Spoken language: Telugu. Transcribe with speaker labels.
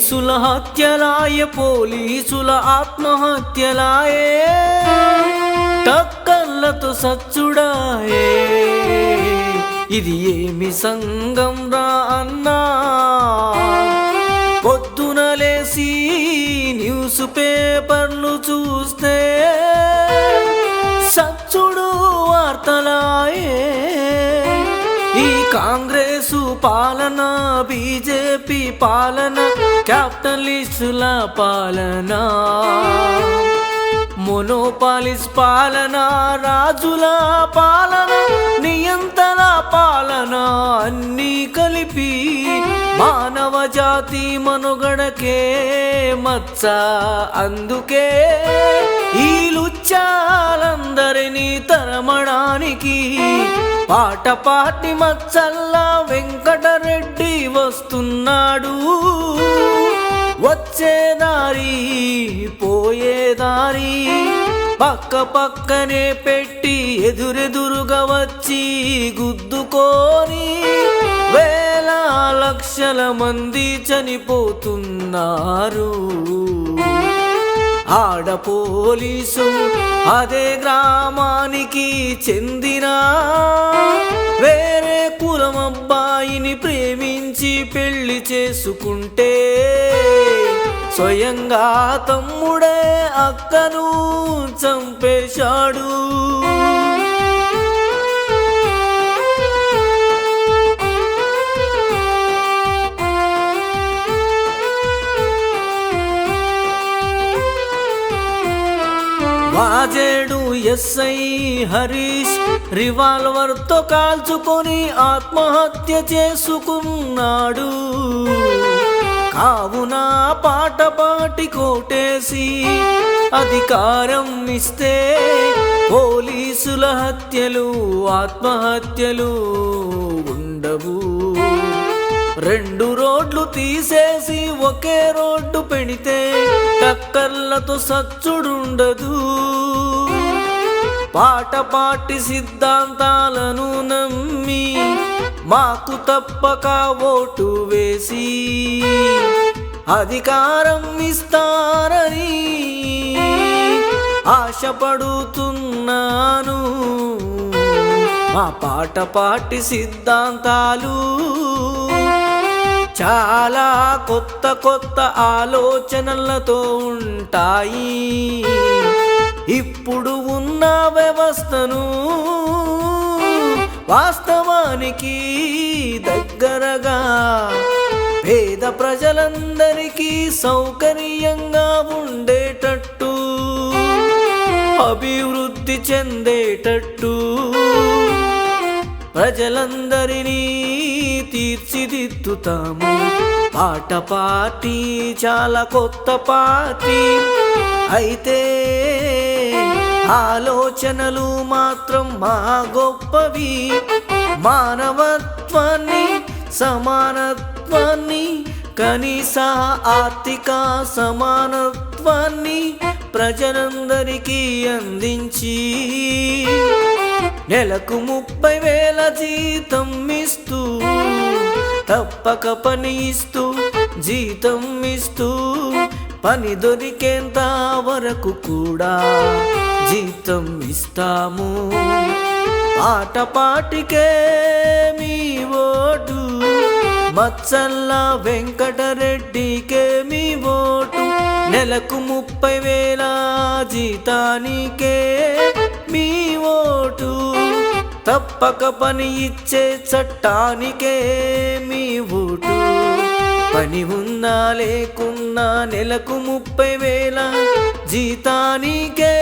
Speaker 1: పోలీసుల హత్యలాయే, పోలీసుల ఆత్మహత్యలాయే, టక్కర్లతో సచ్చుడాయే. ఇది ఏమి సంగం రా అన్నా, పొద్దున లేసి న్యూస్ పేపర్లు చూస్తే సచ్చుడు వార్తలాయే. ఈ కాంగ్రెసు పాలన, బీజేపీ పాలన, క్యాపిటలిస్టుల పాలన, మోనోపాలిస్ పాలన, రాజుల పాలన, నియంత్రణ పాలన అన్నీ కలిపి మానవ జాతి మనుగడకే మచ్చ. అందుకే ఈ లుచ్చాలందరినీ తరమడానికి పాట పాటి మచ్చల్లా వెంకటరెడ్డి వస్తున్నాడు. వచ్చేదారి పోయేదారి పక్క పక్కనే పెట్టి ఎదురెదురుగా వచ్చి గుద్దుకొని వేల లక్షల మంది చనిపోతున్నారు. ఆడ పోలీసు అదే గ్రామానికి చెందిన వేరే కులం అబ్బాయిని ప్రేమించి పెళ్లి చేసుకుంటే స్వయంగా తమ్ముడే అక్కను చంపేశాడు. వాజేడు ఎస్ఐ హరీష్ రివాల్వర్తో కాల్చుకొని ఆత్మహత్య చేసుకున్నాడు. కావున పాట పాటి కోటేసి అధికారం ఇస్తే పోలీసుల హత్యలు, ఆత్మహత్యలు ఉండవు. 2 రోడ్లు తీసేసి ఒకే రోడ్డు పెడితే టక్కర్లతో సచ్చుడుండదు. పాట పాటి సిద్ధాంతాలను నమ్మి మాకు తప్పక ఓటు వేసి అధికారం ఇస్తారని ఆశపడుతున్నాను. మా పాట పాటి సిద్ధాంతాలు చాలా కొత్త కొత్త ఆలోచనలతో ఉంటాయి. ఇప్పుడు ఉన్న వ్యవస్థను వాస్తవానికి దగ్గరగా పేద ప్రజలందరికీ సౌకర్యంగా ఉండేటట్టు, అభివృద్ధి చెందేటట్టు ప్రజలందరినీ తీర్చిదిద్దుతాము. పాట పార్టీ చాలా కొత్త పార్టీ అయితే ఆలోచనలు మాత్రం మా గొప్పవి. మానవత్వాన్ని, సమానత్వాన్ని, కనీస ఆర్థిక సమానత్వాన్ని ప్రజలందరికీ అందించి నెలకు 30,000 జీతం ఇస్తూ, తప్పక పని ఇస్తూ, జీతం ఇస్తూ, పని దొరికేంత వరకు కూడా జీతం ఇస్తాము. పాట పాటికే మీ ఓటు, మచ్చల్ల వెంకటరెడ్డికే మీ ఓటు. నెలకు 30,000 జీతానికే మీ ఓటు. తప్పక పని ఇచ్చే చట్టానికే మీ ఓటు. పని ఉన్నా లేకున్నా నెలకు 30,000 జీతానికే